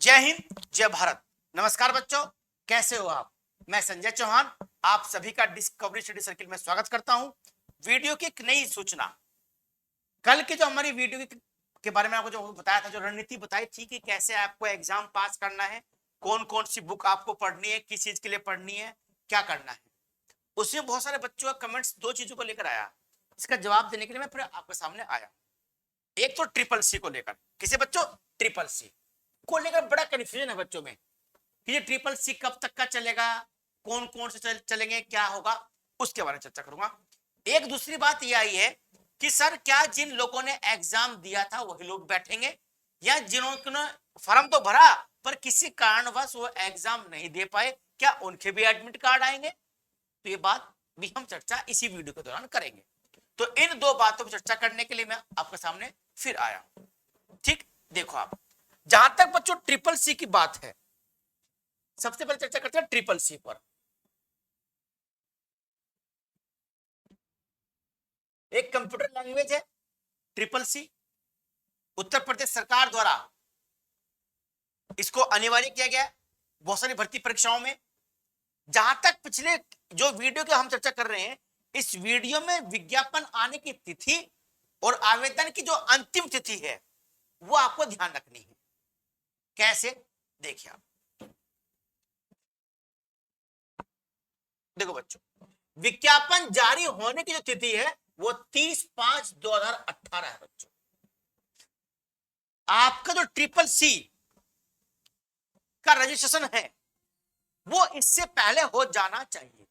जय हिंद, जय भारत। नमस्कार बच्चों, कैसे हो आप? मैं संजय चौहान आप सभी का डिस्कवरी स्टडी सर्किल में स्वागत करता हूं। वीडियो की एक नई सूचना, कल की जो हमारी वीडियो के बारे में आपको जो बताया था, जो रणनीति बताई थी कि कैसे आपको एग्जाम पास करना है, कौन कौन सी बुक आपको पढ़नी है, किस चीज के लिए पढ़नी है, क्या करना है, उसमें बहुत सारे बच्चों का कमेंट्स दो चीजों को लेकर आया। इसका जवाब देने के लिए मैं फिर आपके सामने आया। एक तो ट्रिपल सी को लेकर, किसे बच्चों? ट्रिपल सी को लेकर बड़ा कंफ्यूजन है बच्चों में कि ये ट्रिपल सी कब तक का चलेगा, कौन कौन से चलेंगे, क्या होगा, उसके बारे में चर्चा करूंगा। एक दूसरी बात यह आई है कि सर क्या जिन लोगों ने एग्जाम दिया था वही लोग बैठेंगे, या जिन्होंने फॉर्म तो भरा पर किसी कारणवश वो एग्जाम नहीं दे पाए, क्या उनके भी एडमिट कार्ड आएंगे? तो ये बात भी हम चर्चा इसी वीडियो के दौरान करेंगे। तो इन दो बातों पर चर्चा करने के लिए मैं आपके सामने फिर आया। ठीक, देखो आप, जहां तक बच्चों ट्रिपल सी की बात है, सबसे पहले चर्चा करते हैं ट्रिपल सी पर। एक कंप्यूटर लैंग्वेज है ट्रिपल सी, उत्तर प्रदेश सरकार द्वारा इसको अनिवार्य किया गया है बहुत सारी भर्ती परीक्षाओं में। जहां तक पिछले जो वीडियो की हम चर्चा कर रहे हैं, इस वीडियो में विज्ञापन आने की तिथि और आवेदन की जो अंतिम तिथि है वो आपको ध्यान रखनी है। कैसे? देखिए आप, देखो बच्चों, विज्ञापन जारी होने की जो तिथि है वो 30/5/2018 है बच्चों। आपका जो ट्रिपल सी का रजिस्ट्रेशन है वो इससे पहले हो जाना चाहिए,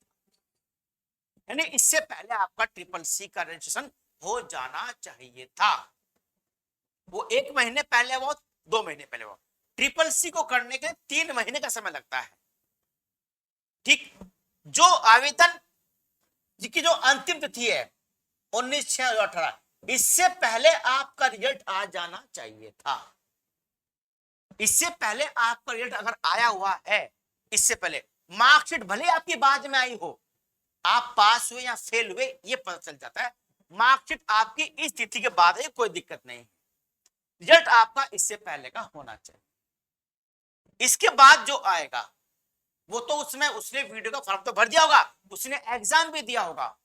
यानी इससे पहले आपका ट्रिपल सी का रजिस्ट्रेशन हो जाना चाहिए था। वो 1 महीने पहले हो, 2 महीने पहले हो। ट्रिपल सी को करने के 3 महीने का समय लगता है। ठीक, जो आवेदन की जो अंतिम तिथि है 19/6/2018, इससे पहले आपका रिजल्ट आ जाना चाहिए था। इससे पहले आपका रिजल्ट अगर आया हुआ है, इससे पहले मार्कशीट भले आपकी बाद में आई हो, आप पास हुए या फेल हुए ये पता चल जाता है। मार्कशीट आपकी इस तिथि के बाद है, कोई दिक्कत नहीं। रिजल्ट आपका इससे पहले का होना चाहिए। इसके बाद जो आएगा वो तो उसमें उसने वीडियो का फॉर्म तो भर दिया होगा, उसने एग्जाम भी दिया होगा,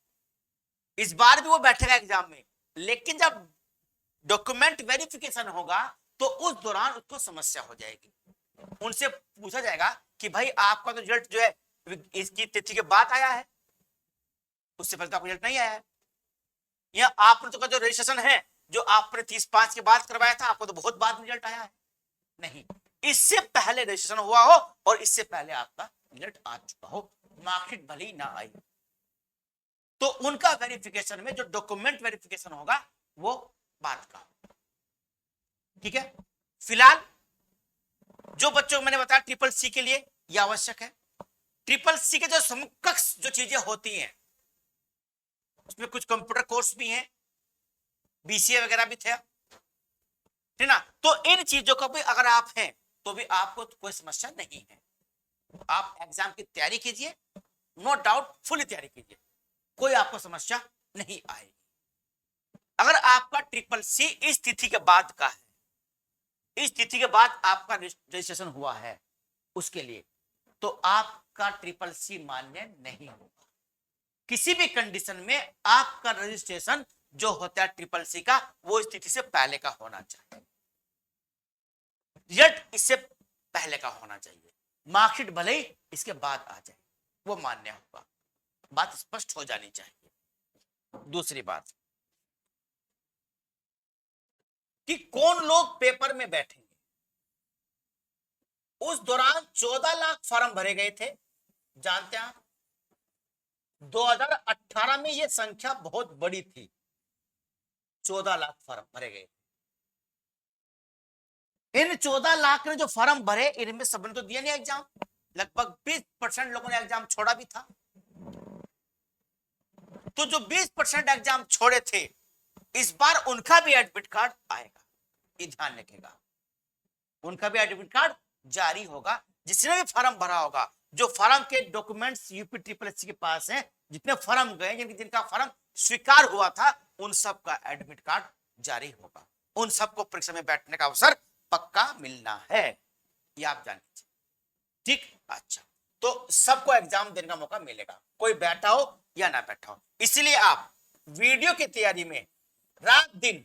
इस बार भी वो बैठेगा एग्जाम में, लेकिन जब डॉक्यूमेंट वेरिफिकेशन होगा तो उस दौरान उसको समस्या हो जाएगी। उनसे पूछा जाएगा कि भाई आपका तो रिजल्ट जो है इसकी तिथि के बाद आया है, उससे पहले तो आपका रिजल्ट नहीं आया है, या आपने तो का जो रजिस्ट्रेशन है जो आपने 30/5 के बाद करवाया था, आपको तो बहुत बाद रिजल्ट आया है। नहीं, इससे पहले रजिस्ट्रेशन हुआ हो और इससे पहले आपका रिजल्ट आ चुका हो, मार्कशीट भले ही ना आई, तो उनका वेरिफिकेशन में जो डॉक्यूमेंट वेरिफिकेशन होगा वो बात का। ठीक है, फिलहाल जो बच्चों को मैंने बताया ट्रिपल सी के लिए यह आवश्यक है। ट्रिपल सी के जो समकक्ष जो चीजें होती हैं उसमें कुछ कंप्यूटर कोर्स भी हैं, बीसीए वगैरह भी थे, है ना। तो इन चीजों का भी अगर आप हैं तो भी आपको कोई समस्या नहीं है। आप एग्जाम की तैयारी कीजिए, नो डाउट फुल तैयारी कीजिए, कोई आपको समस्या नहीं आएगी। अगर आपका ट्रिपल सी इस तिथि के बाद का है, इस तिथि के बाद आपका रजिस्ट्रेशन हुआ है उसके लिए, तो आपका ट्रिपल सी मान्य नहीं होगा। किसी भी कंडीशन में आपका रजिस्ट्रेशन जो होता है ट्रिपल सी का वो इस तिथि से पहले का होना चाहिए, रिजल्ट इससे पहले का होना चाहिए, मार्कशीट भले ही इसके बाद आ जाए वो मान्य होगा। बात स्पष्ट हो जानी चाहिए। दूसरी बात कि कौन लोग पेपर में बैठेंगे। उस दौरान 14 लाख फॉर्म भरे गए थे, जानते हैं आप। 2018 में यह संख्या बहुत बड़ी थी, 14 लाख फॉर्म भरे गए। इन 14 लाख ने जो फॉर्म भरे, इनमें सबने तो दिया नहीं एग्जाम, लगभग 20% लोगों ने एग्जाम छोड़ा भी था। तो जो 20% एग्जाम छोड़े थे, इस बार उनका भी एडमिट कार्ड आएगा, ये ध्यान रखेगा। उनका भी एडमिट कार्ड जारी होगा, जिसने भी फॉर्म भरा होगा, जो फॉर्म के डॉक्यूमेंट्स यूपी ट्रिपल एससी के पास हैं, जितने फॉर्म गए, जिनका फॉर्म स्वीकार हुआ था, उन सब का एडमिट कार्ड जारी होगा। उन सबको परीक्षा में बैठने का अवसर पक्का मिलना है। ये आप जान लीजिए। ठीक, अच्छा, तो सबको एग्जाम देने का मौका मिलेगा, कोई बैठा हो या ना बैठा हो। इसलिए आप वीडियो की तैयारी में रात दिन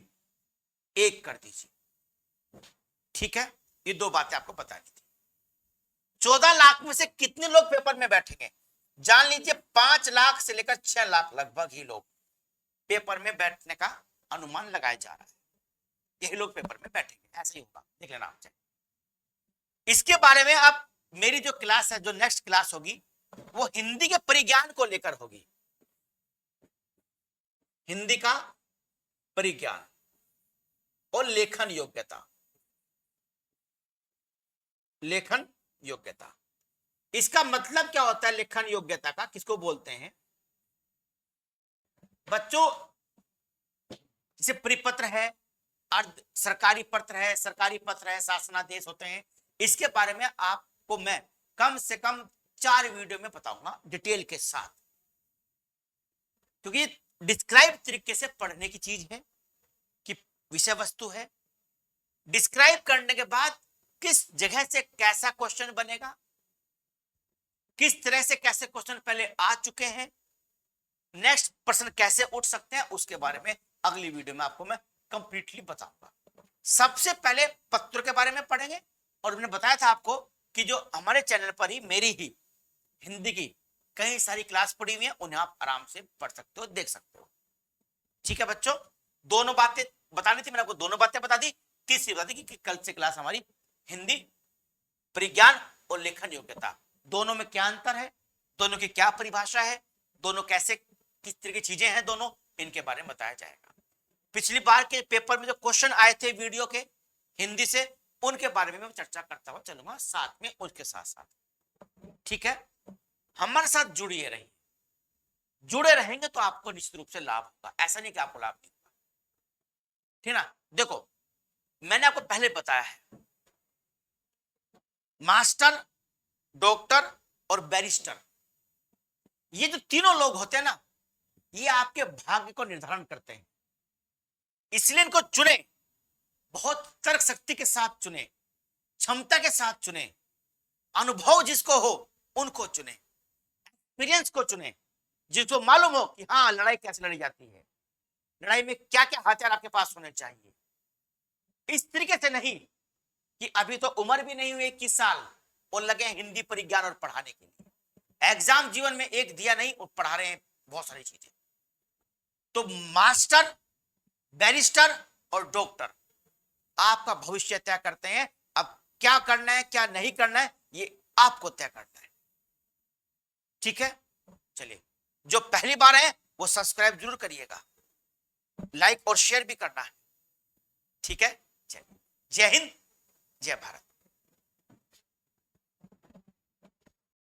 एक कर दीजिए। ठीक है, ये दो बातें आपको बतानी थी। 14 लाख में से कितने लोग पेपर में बैठेंगे? जान लीजिए 5 लाख से लेकर 6 लाख लगभग ही लोग पेपर में बैठने का अनुमान लगाया जा रहा है। यही लोग पेपर में बैठेंगे, ऐसे ही होगा, देख लेना आप चाहे। इसके बारे में अब मेरी जो क्लास है, जो नेक्स्ट क्लास होगी, वो हिंदी के परिज्ञान को लेकर होगी। हिंदी का परिज्ञान और लेखन योग्यता। लेखन योग्यता, इसका मतलब क्या होता है? लेखन योग्यता का किसको बोलते हैं बच्चों? जैसे परिपत्र है, अर्ध सरकारी पत्र है, सरकारी पत्र है, शासनादेश होते हैं। इसके बारे में आपको मैं कम से कम 4 वीडियो में बताऊंगा डिटेल के साथ, क्योंकि डिस्क्राइब तरीके से पढ़ने की चीज है कि विषय वस्तु है। डिस्क्राइब करने के बाद किस जगह से कैसा क्वेश्चन बनेगा, किस तरह से कैसे क्वेश्चन पहले आ चुके हैं, नेक्स्ट प्रश्न कैसे उठ सकते हैं, उसके बारे में अगली वीडियो में आपको मैं कंप्लीटली बताऊंगा। सबसे पहले पत्रों के बारे में पढ़ेंगे, और मैंने बताया था आपको कि जो हमारे चैनल पर ही मेरी ही हिंदी की कई सारी क्लास पड़ी हुई है, उन्हें आप आराम से पढ़ सकते हो, देख सकते हो। ठीक है बच्चों, दोनों बातें बतानी थी, मैंने आपको दोनों बातें बता दी। तीसरी बता दी कि कल से क्लास हमारी हिंदी परिज्ञान और लेखन योग्यता, दोनों में क्या अंतर है, दोनों की क्या परिभाषा है, दोनों कैसे किस तरह की चीजें हैं, दोनों इनके बारे में बताया जाएगा। पिछली बार के पेपर में जो क्वेश्चन आए थे वीडियो के हिंदी से, उनके बारे में मैं चर्चा करता हुआ चलूंगा साथ में, उसके साथ साथ। ठीक है, हमारे साथ जुड़िए रहिए, जुड़े रहेंगे तो आपको निश्चित रूप से लाभ होगा, ऐसा नहीं कि आपको लाभ नहीं होगा। ठीक ना, देखो मैंने आपको पहले बताया है, मास्टर, डॉक्टर और बैरिस्टर, ये जो तीनों लोग होते हैं ना, ये आपके भाग्य को निर्धारण करते हैं। इसलिए इनको चुने, बहुत तर्क शक्ति के साथ चुने, क्षमता के साथ चुने, अनुभव जिसको हो उनको चुने, एक्सपीरियंस को चुने, जिसको मालूम हो कि हाँ लड़ाई कैसे लड़ी जाती है, लड़ाई में क्या क्या हथियार आपके पास होने चाहिए। इस तरीके से नहीं कि अभी तो उम्र भी नहीं हुई 21 साल और लगे हिंदी परिज्ञान और पढ़ाने के लिए। एग्जाम जीवन में एक दिया नहीं और पढ़ा रहे हैं बहुत सारी चीजें। तो मास्टर, बैरिस्टर और डॉक्टर आपका भविष्य तय करते हैं। अब क्या करना है क्या नहीं करना है ये आपको तय करना है। ठीक है, चलिए, जो पहली बार है वो सब्सक्राइब जरूर करिएगा, लाइक और शेयर भी करना है। ठीक है, जय हिंद, जय भारत।